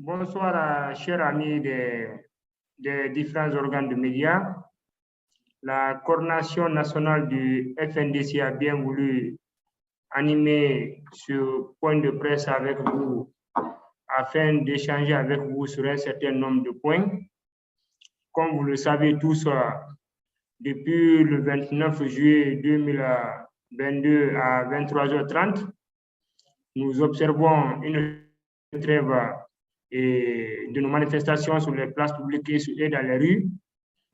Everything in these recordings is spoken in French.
Bonsoir, chers amis des différents organes de médias. La coordination nationale du FNDC a bien voulu animer ce point de presse avec vous afin d'échanger avec vous sur un certain nombre de points. Comme vous le savez tous, depuis le 29 juillet 2022 à 23h30, nous observons une trêve de nos manifestations sur les places publiques et dans les rues,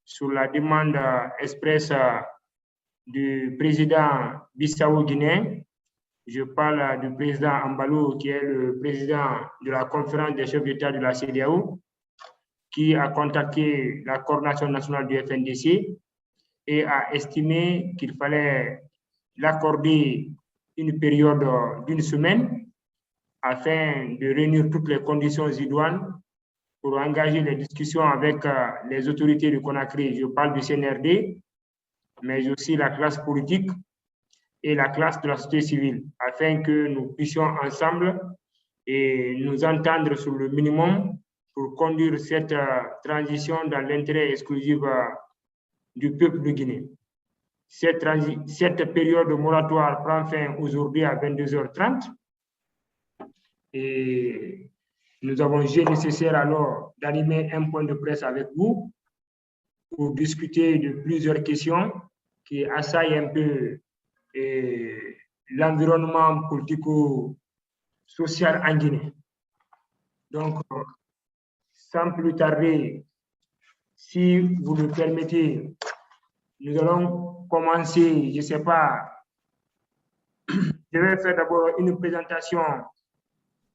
sur la demande expresse du président bissau-guinéen. Je parle du président Ambalo, qui est le président de la conférence des chefs d'État de la CEDEAO, qui a contacté la coordination nationale du FNDC et a estimé qu'il fallait l'accorder une période d'une semaine afin de réunir toutes les conditions idoines pour engager les discussions avec les autorités de Conakry. Je parle du CNRD, mais aussi la classe politique et la classe de la société civile, afin que nous puissions ensemble et nous entendre sur le minimum pour conduire cette transition dans l'intérêt exclusif du peuple de Guinée. Cette période moratoire prend fin aujourd'hui à 22h30 et nous avons jugé nécessaire alors d'animer un point de presse avec vous pour discuter de plusieurs questions qui assaillent un peu l'environnement politico-social en Guinée. Donc, sans plus tarder, si vous le permettez, nous allons commencer, je ne sais pas, je vais faire d'abord une présentation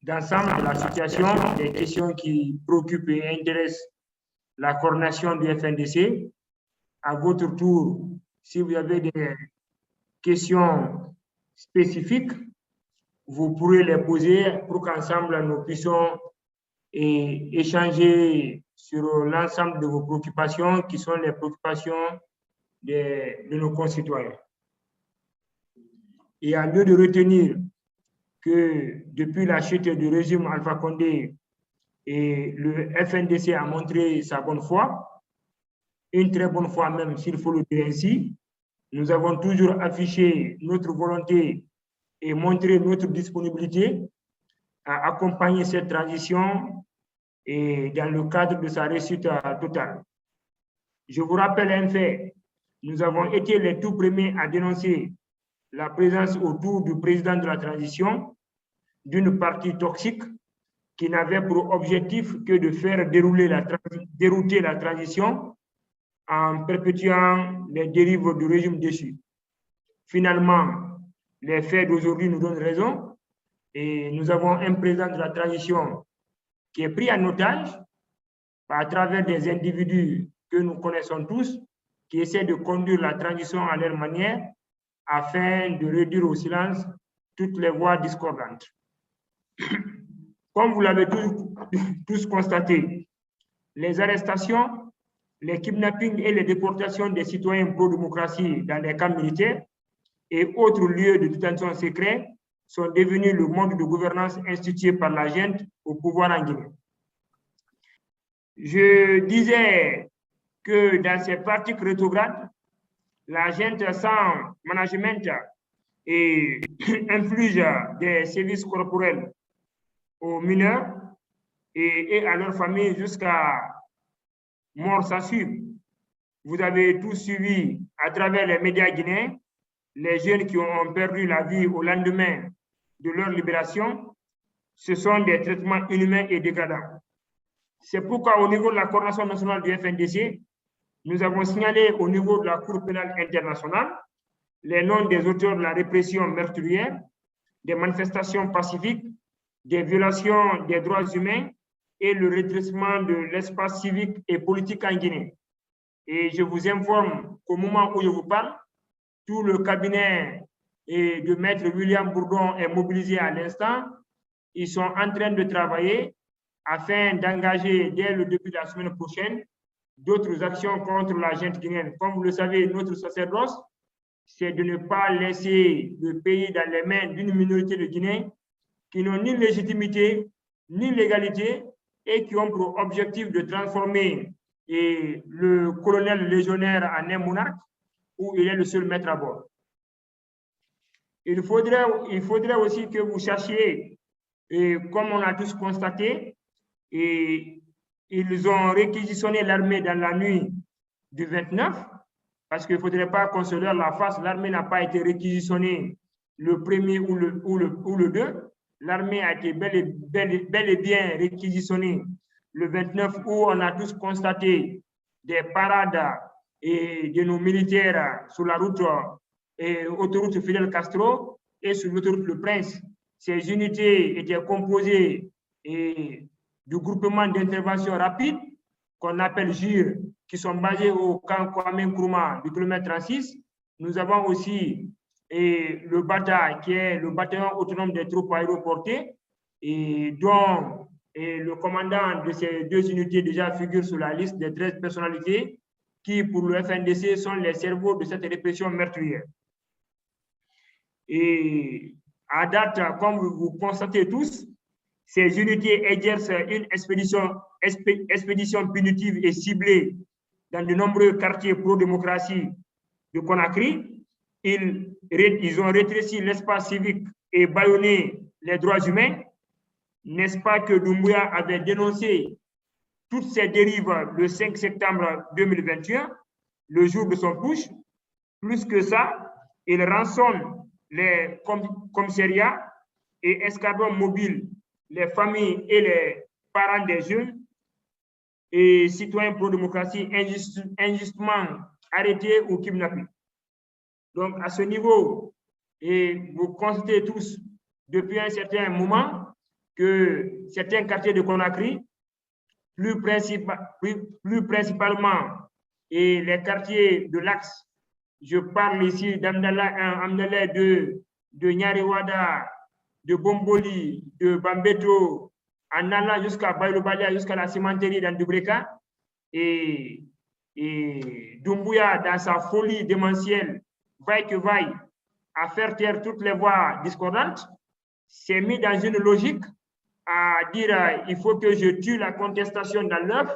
d'ensemble de la situation, des questions qui préoccupent et intéressent la coordination du FNDC. À votre tour, si vous avez des questions spécifiques, vous pourrez les poser pour qu'ensemble nous puissions échanger sur l'ensemble de vos préoccupations qui sont les préoccupations de nos concitoyens. Et à lieu de retenir que depuis la chute du régime Alpha Condé, et le FNDC a montré sa bonne foi, une très bonne foi même s'il faut le dire ainsi. Nous avons toujours affiché notre volonté et montré notre disponibilité à accompagner cette transition et dans le cadre de sa réussite totale. Je vous rappelle un fait, nous avons été les tout premiers à dénoncer la présence autour du président de la transition d'une partie toxique qui n'avait pour objectif que de faire dérouter la transition en perpétuant les dérives du régime déchu. Finalement, les faits d'aujourd'hui nous donnent raison et nous avons un président de la transition qui est pris en otage à travers des individus que nous connaissons tous, qui essaient de conduire la transition à leur manière afin de réduire au silence toutes les voix discordantes. Comme vous l'avez tous constaté, les arrestations, les kidnappings et les déportations des citoyens pro-démocratie dans les camps militaires et autres lieux de détention secrets sont devenus le mode de gouvernance institué par la junte au pouvoir en Guinée. Je disais que dans ces pratiques rétrogrades, la junte sans management et inflige des services corporels aux mineurs et à leurs familles jusqu'à mort sans suivre. Vous avez tous suivi à travers les médias guinéens les jeunes qui ont perdu la vie au lendemain de leur libération. Ce sont des traitements inhumains et dégradants. C'est pourquoi au niveau de la coordination nationale du FNDC, nous avons signalé au niveau de la Cour pénale internationale les noms des auteurs de la répression meurtrière, des manifestations pacifiques, des violations des droits humains et le redressement de l'espace civique et politique en Guinée. Et je vous informe qu'au moment où je vous parle, tout le cabinet de Maître William Bourdon est mobilisé à l'instant. Ils sont en train de travailler afin d'engager dès le début de la semaine prochaine d'autres actions contre la junte guinéenne. Comme vous le savez, notre sacerdoce, c'est de ne pas laisser le pays dans les mains d'une minorité de Guinéens qui n'ont ni légitimité, ni légalité et qui ont pour objectif de transformer le colonel légionnaire en un monarque où il est le seul maître à bord. Il faudrait aussi que vous sachiez, et comme on a tous constaté, et ils ont réquisitionné l'armée dans la nuit du 29, parce qu'il ne faudrait pas qu'on se leurre la face, l'armée n'a pas été réquisitionnée le 1er ou le 2. L'armée a été bel et bien réquisitionnée le 29, où on a tous constaté des parades de nos militaires sur la route autoroute Fidel Castro et sur l'autoroute Le Prince. Ces unités étaient composées du groupement d'intervention rapide qu'on appelle GIR, qui sont basés au camp Kwame Nkrumah du kilomètre 36. Nous avons aussi le BATA, qui est le bataillon autonome des troupes aéroportées, dont le commandant de ces deux unités déjà figure sur la liste des 13 personnalités qui, pour le FNDC, sont les cerveaux de cette répression meurtrière. Et à date, comme vous constatez tous, ces unités exercent une expédition punitive et ciblée dans de nombreux quartiers pro-démocratie de Conakry. Ils ont rétréci l'espace civique et bâillonné les droits humains. N'est-ce pas que Doumbouya avait dénoncé toutes ces dérives le 5 septembre 2021, le jour de son push? Plus que ça, il rançonne les commissariats et escadrons mobiles, les familles et les parents des jeunes et citoyens pro-démocratie injustement arrêtés ou kidnappés. Donc, à ce niveau, et vous constatez tous depuis un certain moment que certains quartiers de Conakry, plus principalement, et les quartiers de l'Axe, je parle ici d'Amdallah, de Nyarewada, de Bomboli, de Bambeto, en allant jusqu'à Baïlo-Balia, jusqu'à la cimenterie d'Andubreka, et Doumbouya, dans sa folie démentielle, vaille que vaille, à faire taire toutes les voix discordantes, s'est mis dans une logique à dire il faut que je tue la contestation dans l'œuf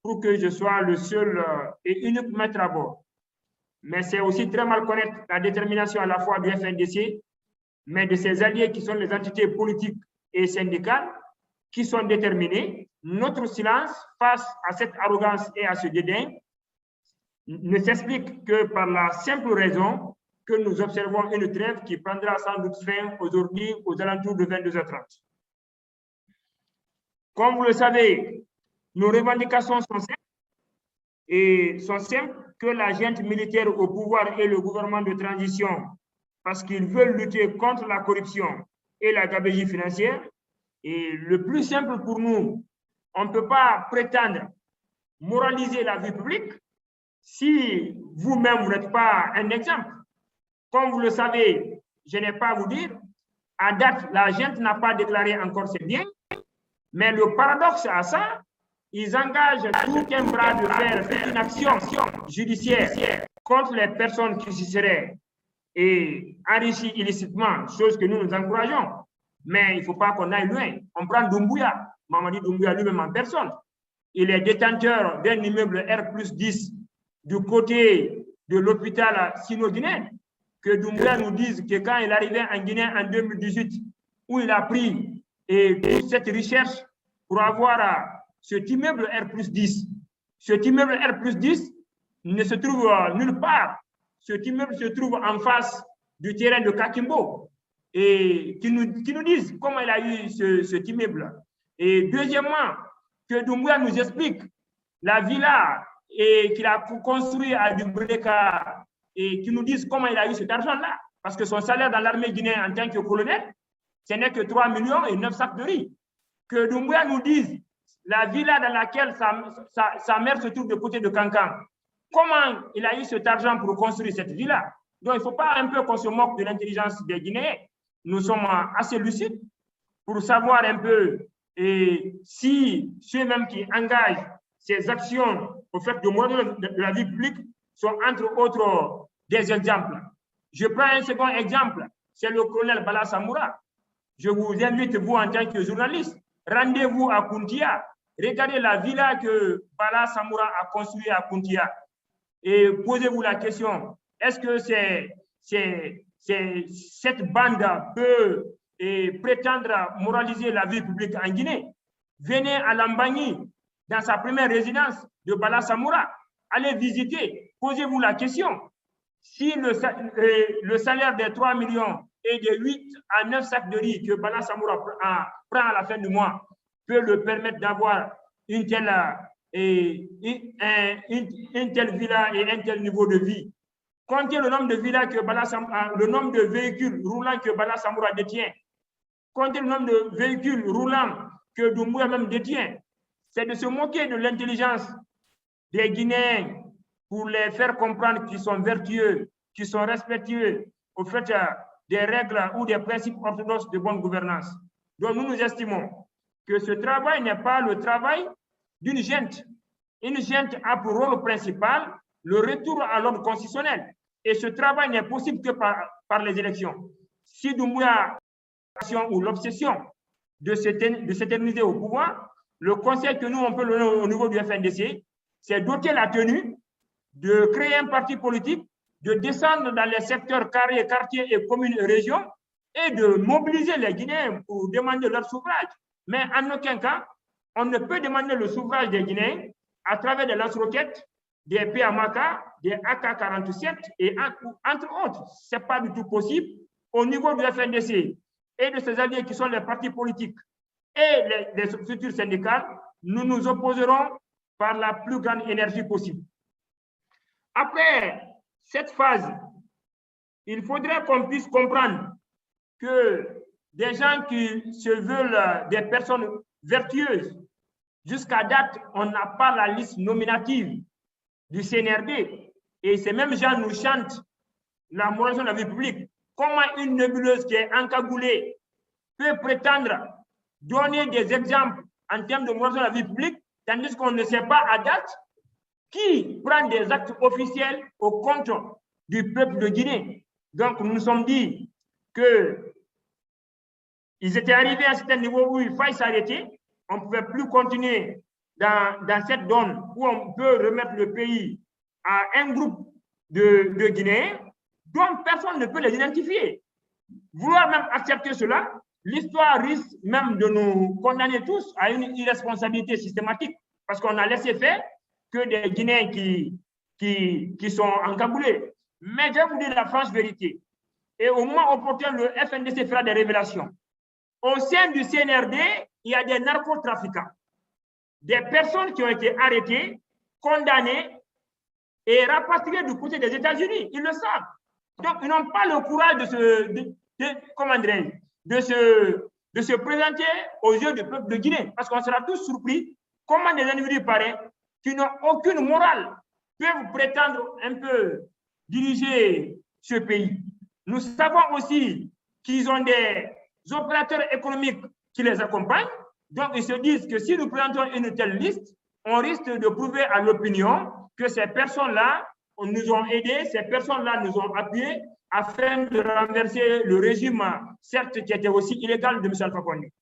pour que je sois le seul et unique maître à bord. Mais c'est aussi très mal connaître la détermination à la fois du FNDC, mais de ses alliés qui sont les entités politiques et syndicales qui sont déterminés. Notre silence face à cette arrogance et à ce dédain ne s'explique que par la simple raison que nous observons une trêve qui prendra sans doute fin aujourd'hui aux alentours de 22h30. Comme vous le savez, nos revendications sont simples que la junte militaire au pouvoir et le gouvernement de transition, parce qu'ils veulent lutter contre la corruption et la gabegie financière. Et le plus simple pour nous, on ne peut pas prétendre moraliser la vie publique si vous-même, vous n'êtes pas un exemple. Comme vous le savez, je n'ai pas à vous dire, à date, la junte n'a pas déclaré encore ses biens, mais le paradoxe à ça, ils engagent tout un bras de fer, toute une action judiciaire contre les personnes qui s'y seraient enrichies illicitement, chose que nous encourageons. Mais il ne faut pas qu'on aille loin. On prend Doumbouya, Mamadi Doumbouya lui-même en personne. Il est détenteur d'un immeuble R+10 du côté de l'hôpital sino-guinéen. Que Doumbouya nous dise que quand il arrivait en Guinée en 2018, où il a pris toute cette recherche pour avoir cet immeuble R+10. Cet immeuble R+10 ne se trouve nulle part. Cet immeuble se trouve en face du terrain de Kakimbo. Et qui nous disent comment il a eu cet immeuble. Et deuxièmement, que Doumbouya nous explique la villa qu'il a construit à Dubreka et qui nous disent comment il a eu cet argent-là. Parce que son salaire dans l'armée guinéenne en tant que colonel, ce n'est que 3 millions et 9 sacs de riz. Que Doumbouya nous dise la villa dans laquelle sa mère se trouve de côté de Cancan. Comment il a eu cet argent pour construire cette villa? Donc, il ne faut pas un peu qu'on se moque de l'intelligence des Guinéens. Nous sommes assez lucides pour savoir un peu si ceux-mêmes qui engagent ces actions au fait de modèle de la vie publique sont entre autres des exemples. Je prends un second exemple, c'est le colonel Bala Samoura. Je vous invite, vous, en tant que journaliste, Rendez-vous à Kountia. Regardez la villa que Bala Samoura a construite à Kountia. Et posez-vous la question, est-ce que cette bande peut prétendre moraliser la vie publique en Guinée? Venez à Lambani, dans sa première résidence de Bala Samoura. Allez visiter, posez-vous la question. Si le salaire de 3 millions et de 8 à 9 sacs de riz que Bala Samoura prend à la fin du mois peut le permettre d'avoir une telle villa et un tel niveau de vie, comptez le nombre de villas que le nombre de véhicules roulants que Bala Samoura détient, comptez le nombre de véhicules roulants que Doumbouya même détient. C'est de se moquer de l'intelligence des Guinéens pour les faire comprendre qu'ils sont vertueux, qu'ils sont respectueux au fait des règles ou des principes orthodoxes de bonne gouvernance. Donc nous estimons que ce travail n'est pas le travail d'une junte. Une junte a pour rôle principal le retour à l'ordre constitutionnel. Et ce travail n'est possible que par les élections. Si Doumbouya ou l'obsession de s'éterniser au pouvoir, le conseil que nous, on peut donner au niveau du FNDC, c'est doter la tenue, de créer un parti politique, de descendre dans les secteurs carrés, quartiers et communes et régions et de mobiliser les Guinéens pour demander leur suffrage. Mais en aucun cas, on ne peut demander le suffrage des Guinéens à travers des lance-roquettes, des PAMAKA, des AK-47 et entre autres. Ce n'est pas du tout possible. Au niveau du FNDC et de ses alliés qui sont les partis politiques et les structures syndicales, nous nous opposerons par la plus grande énergie possible. Après cette phase, il faudrait qu'on puisse comprendre que des gens qui se veulent des personnes vertueuses, jusqu'à date, on n'a pas la liste nominative du CNRD. Et ces mêmes gens nous chantent la moralisation de la vie publique. Comment une nébuleuse qui est encagoulée peut prétendre donner des exemples en termes de moralisation de la vie publique, tandis qu'on ne sait pas à date qui prend des actes officiels au compte du peuple de Guinée. Donc, nous nous sommes dit qu'ils étaient arrivés à un certain niveau où il fallait s'arrêter. On ne pouvait plus continuer dans cette zone où on peut remettre le pays à un groupe de Guinéens dont personne ne peut les identifier. Vouloir même accepter cela, l'histoire risque même de nous condamner tous à une irresponsabilité systématique parce qu'on a laissé faire que des Guinéens qui sont encagoulés. Mais je vais vous dire la franche vérité. Et au moment opportun, le FNDC fera des révélations. Au sein du CNRD, il y a des narcotrafiquants, des personnes qui ont été arrêtées, condamnées et rapatriées du côté des États-Unis. Ils le savent. Donc, ils n'ont pas le courage de se présenter aux yeux du peuple de Guinée. Parce qu'on sera tous surpris comment des individus pareils qui n'ont aucune morale peuvent prétendre un peu diriger ce pays. Nous savons aussi qu'ils ont des opérateurs économiques qui les accompagnent. Donc, ils se disent que si nous présentons une telle liste, on risque de prouver à l'opinion que ces personnes-là nous ont aidés, ces personnes-là nous ont appuyés afin de renverser le régime, certes qui était aussi illégal, de M. Alpha Condé.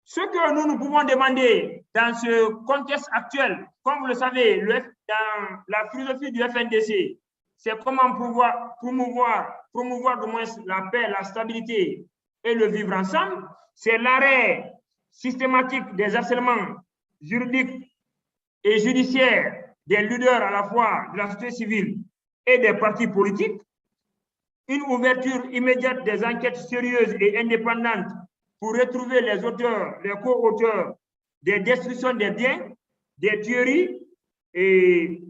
Ce que nous pouvons demander dans ce contexte actuel, comme vous le savez, dans la philosophie du FNDC, c'est comment promouvoir du moins la paix, la stabilité et le vivre ensemble. C'est l'arrêt systématique des harcèlements juridiques et judiciaires des leaders à la fois de la société civile et des partis politiques, une ouverture immédiate des enquêtes sérieuses et indépendantes pour retrouver les auteurs, les co-auteurs des destructions des biens, des tueries et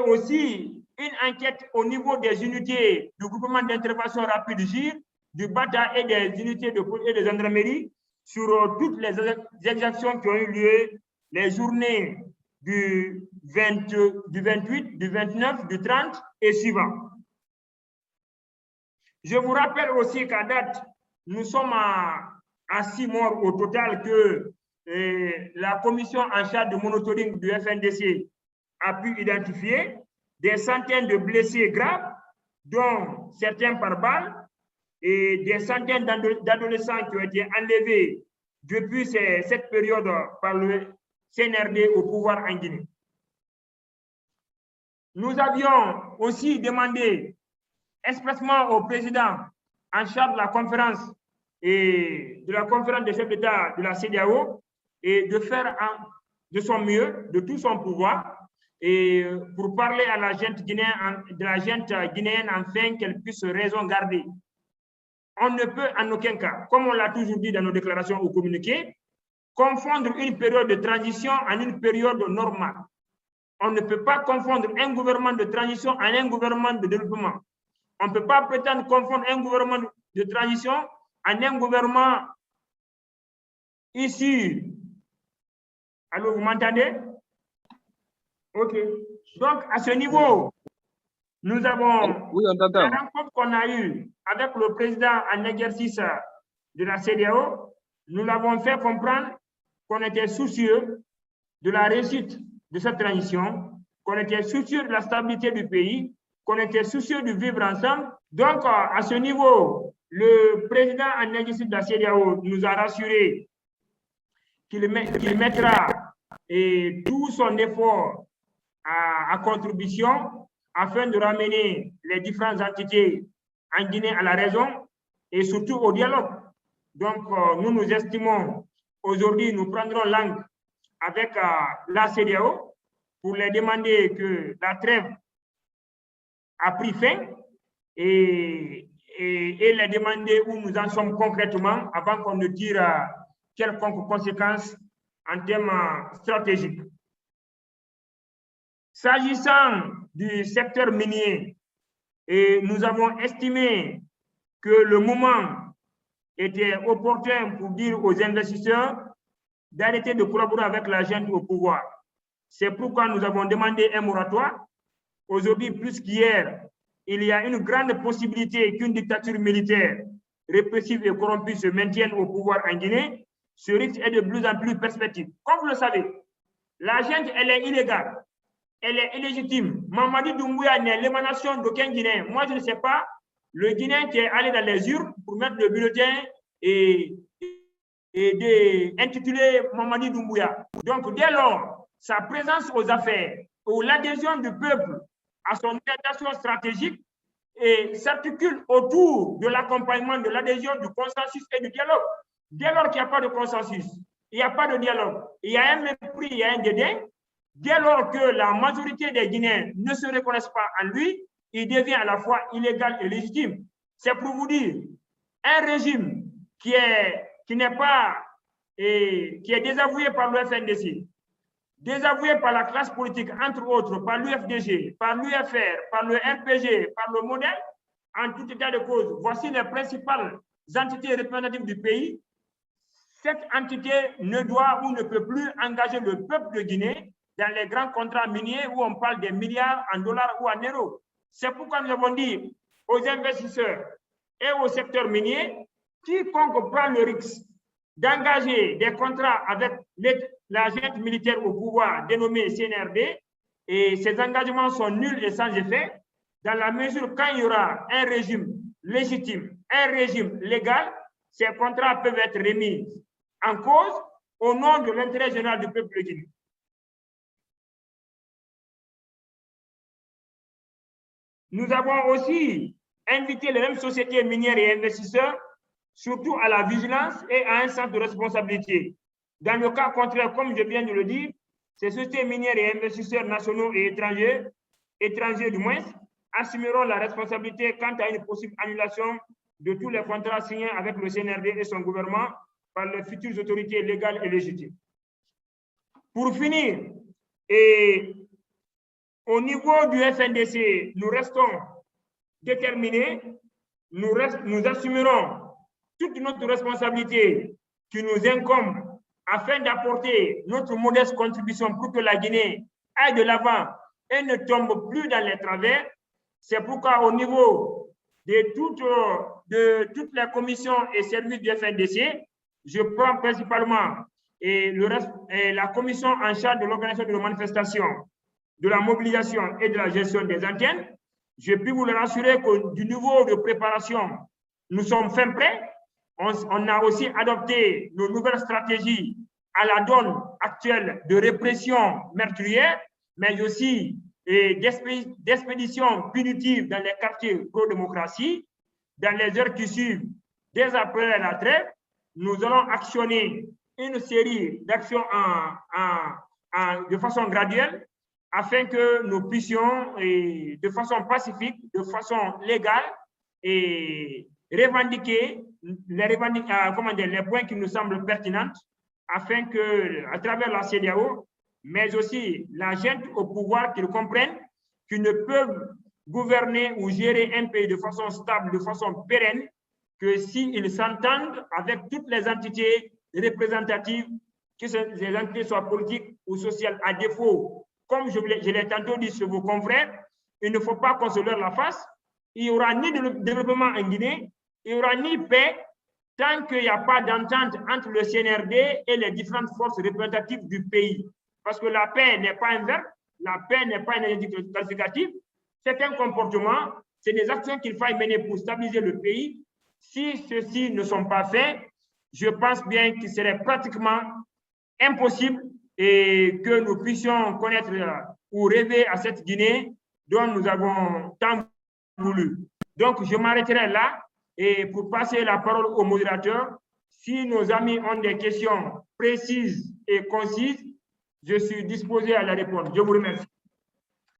aussi une enquête au niveau des unités du groupement d'intervention rapide GIR, du BATA et des unités de police et de gendarmerie sur toutes les exactions qui ont eu lieu les journées du 28, du 29, du 30 et suivant. Je vous rappelle aussi qu'à date, nous sommes à 6 morts au total que la commission en charge de monitoring du FNDC a pu identifier, des centaines de blessés graves dont certains par balle, et des centaines d'adolescents qui ont été enlevés depuis cette période par le CNRD au pouvoir en Guinée. Nous avions aussi demandé expressément au président en charge de la conférence et de la conférence des chefs d'État de la CEDEAO et de faire de son mieux, de tout son pouvoir, et pour parler à la gente guinéenne afin qu'elle puisse raison garder. On ne peut en aucun cas, comme on l'a toujours dit dans nos déclarations ou communiqués, confondre une période de transition en une période normale. On ne peut pas confondre un gouvernement de transition en un gouvernement de développement. On ne peut pas prétendre confondre un gouvernement de transition en un gouvernement issu. Allô, vous m'entendez? OK. Donc, à ce niveau, nous avons la rencontre qu'on a eue avec le président en exercice de la CEDEAO. Nous l'avons fait comprendre qu'on était soucieux de la réussite de cette transition, qu'on était soucieux de la stabilité du pays, qu'on était soucieux de vivre ensemble. Donc, à ce niveau, le président en exercice de la CEDEAO nous a rassuré qu'il mettra tout son effort à contribution afin de ramener les différentes entités en Guinée à la raison et surtout au dialogue. Donc, nous estimons aujourd'hui, nous prendrons langue avec la CEDEAO pour les demander que la trêve a pris fin et les demander où nous en sommes concrètement avant qu'on ne tire quelconques conséquences en termes stratégiques. S'agissant du secteur minier, nous avons estimé que le moment était opportun pour dire aux investisseurs d'arrêter de collaborer avec la junte au pouvoir. C'est pourquoi nous avons demandé un moratoire. Aujourd'hui, plus qu'hier, il y a une grande possibilité qu'une dictature militaire répressive et corrompue se maintienne au pouvoir en Guinée. Ce risque est de plus en plus perspective. Comme vous le savez, la junte, elle est illégale. Elle est illégitime. Mamadi Doumbouya n'est l'émanation d'aucun Guinéen. Moi, je ne sais pas le Guinéen qui est allé dans les urnes pour mettre le bulletin et intitulé Mamadi Doumbouya. Donc, dès lors, sa présence aux affaires ou l'adhésion du peuple à son orientation stratégique s'articule autour de l'accompagnement, de l'adhésion, du consensus et du dialogue. Dès lors qu'il n'y a pas de consensus, il n'y a pas de dialogue, il y a un mépris, il y a un dédain, dès lors que la majorité des Guinéens ne se reconnaissent pas en lui, il devient à la fois illégal et légitime. C'est pour vous dire, un régime qui est désavoué par le FNDC, désavoué par la classe politique, entre autres, par l'UFDG, par l'UFR, par le RPG, par le modèle, en tout état de cause, voici les principales entités représentatives du pays. Cette entité ne doit ou ne peut plus engager le peuple de Guinée dans les grands contrats miniers où on parle des milliards en dollars ou en euros. C'est pourquoi nous avons dit aux investisseurs et au secteur minier, quiconque prend le risque d'engager des contrats avec la junte militaire au pouvoir dénommée CNRD, et ces engagements sont nuls et sans effet, dans la mesure quand il y aura un régime légitime, un régime légal, ces contrats peuvent être remis en cause au nom de l'intérêt général du peuple guinéen. Nous avons aussi invité les mêmes sociétés minières et investisseurs, surtout à la vigilance et à un sens de responsabilité. Dans le cas contraire, comme je viens de le dire, ces sociétés minières et investisseurs nationaux et étrangers du moins, assumeront la responsabilité quant à une possible annulation de tous les contrats signés avec le CNRD et son gouvernement par les futures autorités légales et légitimes. Pour finir, au niveau du FNDC, nous restons déterminés, nous assumerons toute notre responsabilité qui nous incombe afin d'apporter notre modeste contribution pour que la Guinée aille de l'avant et ne tombe plus dans les travers. C'est pourquoi au niveau de toutes les commissions et services du FNDC, je prends principalement la commission en charge de l'organisation de la manifestation, de la mobilisation et de la gestion des antennes. Je puis vous le rassurer que du niveau de préparation, nous sommes fin prêts. On a aussi adopté nos nouvelles stratégies à la donne actuelle de répression meurtrière, mais aussi d'expédition punitive dans les quartiers pro-démocratie. Dans les heures qui suivent, dès après la trêve, nous allons actionner une série d'actions de façon graduelle afin que nous puissions, de façon pacifique, de façon légale, revendiquer les points qui nous semblent pertinents afin que, à travers la CEDEAO, mais aussi la gente au pouvoir, qu'ils comprennent qu'ils ne peuvent gouverner ou gérer un pays de façon stable, de façon pérenne, que s'ils s'entendent avec toutes les entités représentatives, que ces entités soient politiques ou sociales, à défaut, comme je l'ai tantôt dit sur vos confrères, il ne faut pas qu'on se leurre la face. Il n'y aura ni développement en Guinée, il n'y aura ni paix tant qu'il n'y a pas d'entente entre le CNRD et les différentes forces représentatives du pays. Parce que la paix n'est pas un verbe, la paix n'est pas un adjectif qualificatif, c'est un comportement, c'est des actions qu'il faut mener pour stabiliser le pays. Si ceux-ci ne sont pas faits, je pense bien qu'il serait pratiquement impossible et que nous puissions connaître ou rêver à cette Guinée dont nous avons tant voulu. Donc, je m'arrêterai là et pour passer la parole au modérateur, si nos amis ont des questions précises et concises, je suis disposé à la répondre. Je vous remercie.